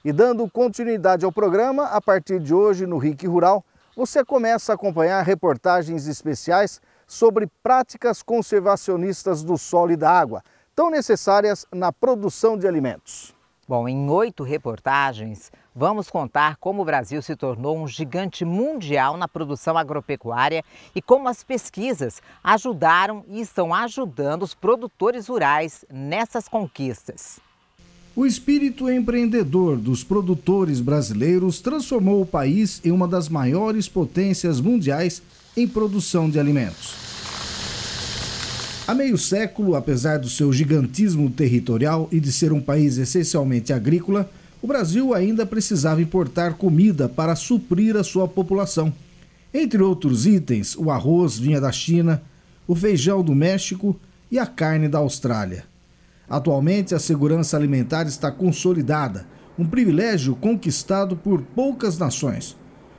E dando continuidade ao programa, a partir de hoje no RIC Rural, você começa a acompanhar reportagens especiais sobre práticas conservacionistas do solo e da água, tão necessárias na produção de alimentos. Bom, em 8 reportagens, vamos contar como o Brasil se tornou um gigante mundial na produção agropecuária e como as pesquisas ajudaram e estão ajudando os produtores rurais nessas conquistas. O espírito empreendedor dos produtores brasileiros transformou o país em uma das maiores potências mundiais em produção de alimentos. Há meio século, apesar do seu gigantismo territorial e de ser um país essencialmente agrícola, o Brasil ainda precisava importar comida para suprir a sua população. Entre outros itens, o arroz vinha da China, o feijão do México e a carne da Austrália. Atualmente, a segurança alimentar está consolidada, um privilégio conquistado por poucas nações.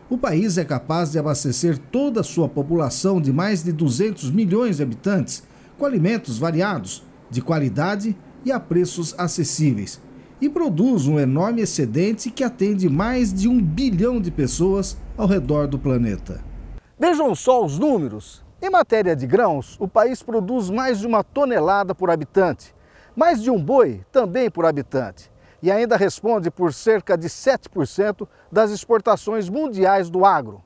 O país é capaz de abastecer toda a sua população de mais de 200 milhões de habitantes com alimentos variados, de qualidade e a preços acessíveis, e produz um enorme excedente que atende mais de 1 bilhão de pessoas ao redor do planeta. Vejam só os números. Em matéria de grãos, o país produz mais de 1 tonelada por habitante, mais de um boi também por habitante, e ainda responde por cerca de 7% das exportações mundiais do agro.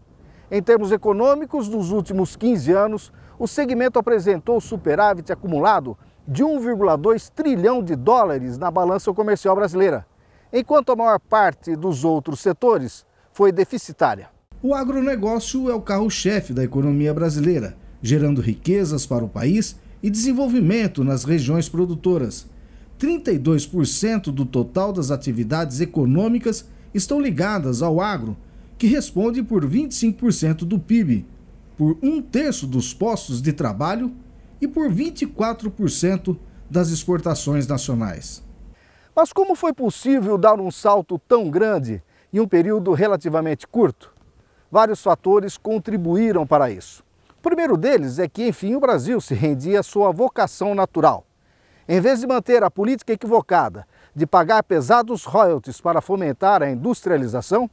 Em termos econômicos, nos últimos 15 anos, o segmento apresentou superávit acumulado de 1,2 trilhão de dólares na balança comercial brasileira, enquanto a maior parte dos outros setores foi deficitária. O agronegócio é o carro-chefe da economia brasileira, gerando riquezas para o país e desenvolvimento nas regiões produtoras. 32% do total das atividades econômicas estão ligadas ao agro, que responde por 25% do PIB, por 1/3 dos postos de trabalho e por 24% das exportações nacionais. Mas como foi possível dar um salto tão grande em um período relativamente curto? Vários fatores contribuíram para isso. O primeiro deles é que, enfim, o Brasil se rendia à sua vocação natural. Em vez de manter a política equivocada de pagar pesados royalties para fomentar a industrialização,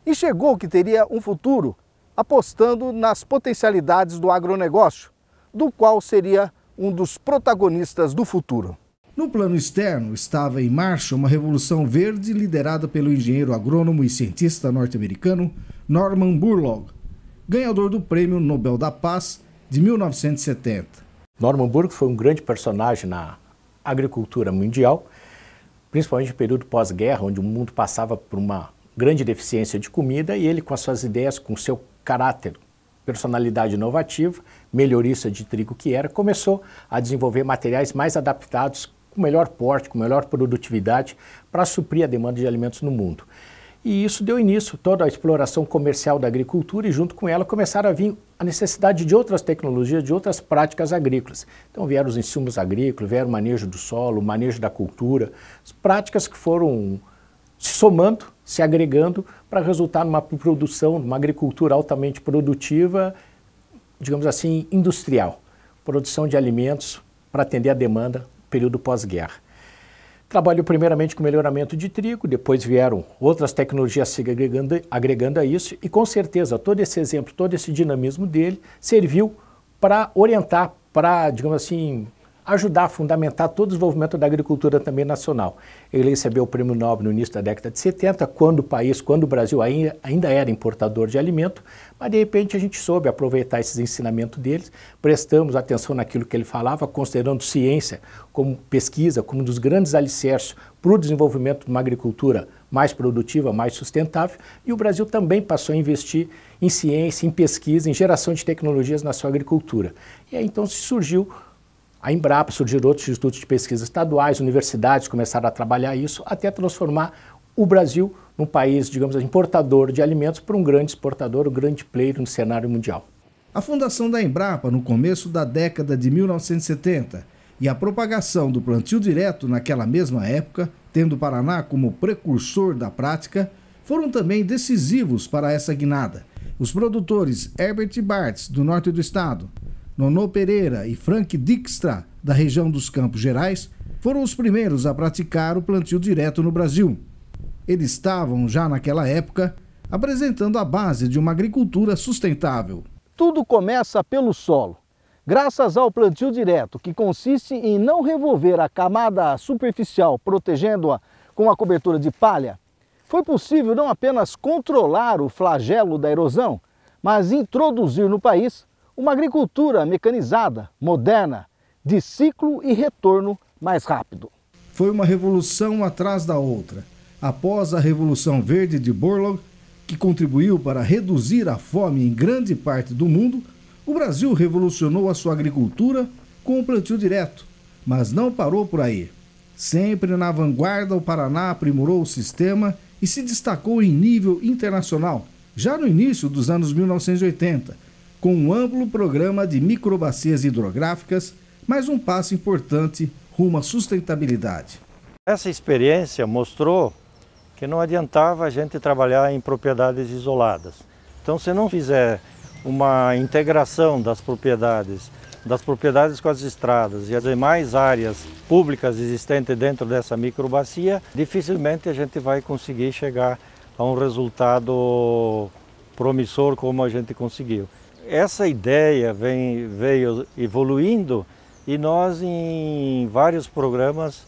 enxergou que teria um futuro apostando nas potencialidades do agronegócio, do qual seria um dos protagonistas do futuro. No plano externo, estava em marcha uma revolução verde liderada pelo engenheiro agrônomo e cientista norte-americano Norman Borlaug, ganhador do Prêmio Nobel da Paz de 1970. Norman Borlaug foi um grande personagem na agricultura mundial, principalmente no período pós-guerra, onde o mundo passava por uma grande deficiência de comida, e ele, com as suas ideias, com seu caráter, personalidade inovativa, melhorista de trigo que era, começou a desenvolver materiais mais adaptados, com melhor porte, com melhor produtividade, para suprir a demanda de alimentos no mundo. E isso deu início a toda a exploração comercial da agricultura, e junto com ela começaram a vir a necessidade de outras tecnologias, de outras práticas agrícolas. Então vieram os insumos agrícolas, vieram o manejo do solo, o manejo da cultura, as práticas que foram se somando, se agregando para resultar numa produção, numa agricultura altamente produtiva, digamos assim, industrial. Produção de alimentos para atender a demanda no período pós-guerra. Trabalhou primeiramente com melhoramento de trigo, depois vieram outras tecnologias se agregando a isso, e com certeza todo esse exemplo, todo esse dinamismo dele serviu para orientar, para, digamos assim, ajudar a fundamentar todo o desenvolvimento da agricultura também nacional. Ele recebeu o Prêmio Nobel no início da década de 70, quando o Brasil ainda era importador de alimento, mas de repente a gente soube aproveitar esses ensinamentos deles, prestamos atenção naquilo que ele falava, considerando ciência como pesquisa, como um dos grandes alicerces para o desenvolvimento de uma agricultura mais produtiva, mais sustentável, e o Brasil também passou a investir em ciência, em pesquisa, em geração de tecnologias na sua agricultura. E aí então surgiu a Embrapa, surgiram outros institutos de pesquisa estaduais, universidades começaram a trabalhar isso, até transformar o Brasil num país, digamos, importador de alimentos para um grande exportador, um grande player no cenário mundial. A fundação da Embrapa no começo da década de 1970 e a propagação do plantio direto naquela mesma época, tendo o Paraná como precursor da prática, foram também decisivos para essa guinada. Os produtores Herbert Bartz, do norte do estado, Nonô Pereira e Frank Dijkstra, da região dos Campos Gerais, foram os primeiros a praticar o plantio direto no Brasil. Eles estavam, já naquela época, apresentando a base de uma agricultura sustentável. Tudo começa pelo solo. Graças ao plantio direto, que consiste em não revolver a camada superficial, protegendo-a com a cobertura de palha, foi possível não apenas controlar o flagelo da erosão, mas introduzir no país uma agricultura mecanizada, moderna, de ciclo e retorno mais rápido. Foi uma revolução atrás da outra. Após a Revolução Verde de Borlaug, que contribuiu para reduzir a fome em grande parte do mundo, o Brasil revolucionou a sua agricultura com o plantio direto, mas não parou por aí. Sempre na vanguarda, o Paraná aprimorou o sistema e se destacou em nível internacional, já no início dos anos 1980, com um amplo programa de microbacias hidrográficas, mais um passo importante rumo à sustentabilidade. Essa experiência mostrou que não adiantava a gente trabalhar em propriedades isoladas. Então, se não fizer uma integração das propriedades com as estradas e as demais áreas públicas existentes dentro dessa microbacia, dificilmente a gente vai conseguir chegar a um resultado promissor como a gente conseguiu. Essa ideia veio evoluindo e nós, em vários programas,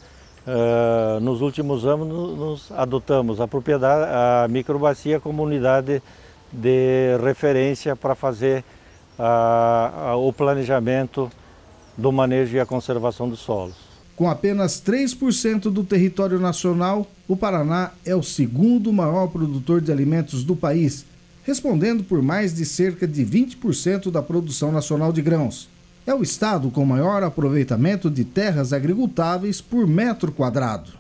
nos últimos anos, nos adotamos a microbacia como unidade de referência para fazer o planejamento do manejo e a conservação dos solos. Com apenas 3% do território nacional, o Paraná é o segundo maior produtor de alimentos do país, respondendo por mais de cerca de 20% da produção nacional de grãos. É o estado com maior aproveitamento de terras agricultáveis por metro quadrado.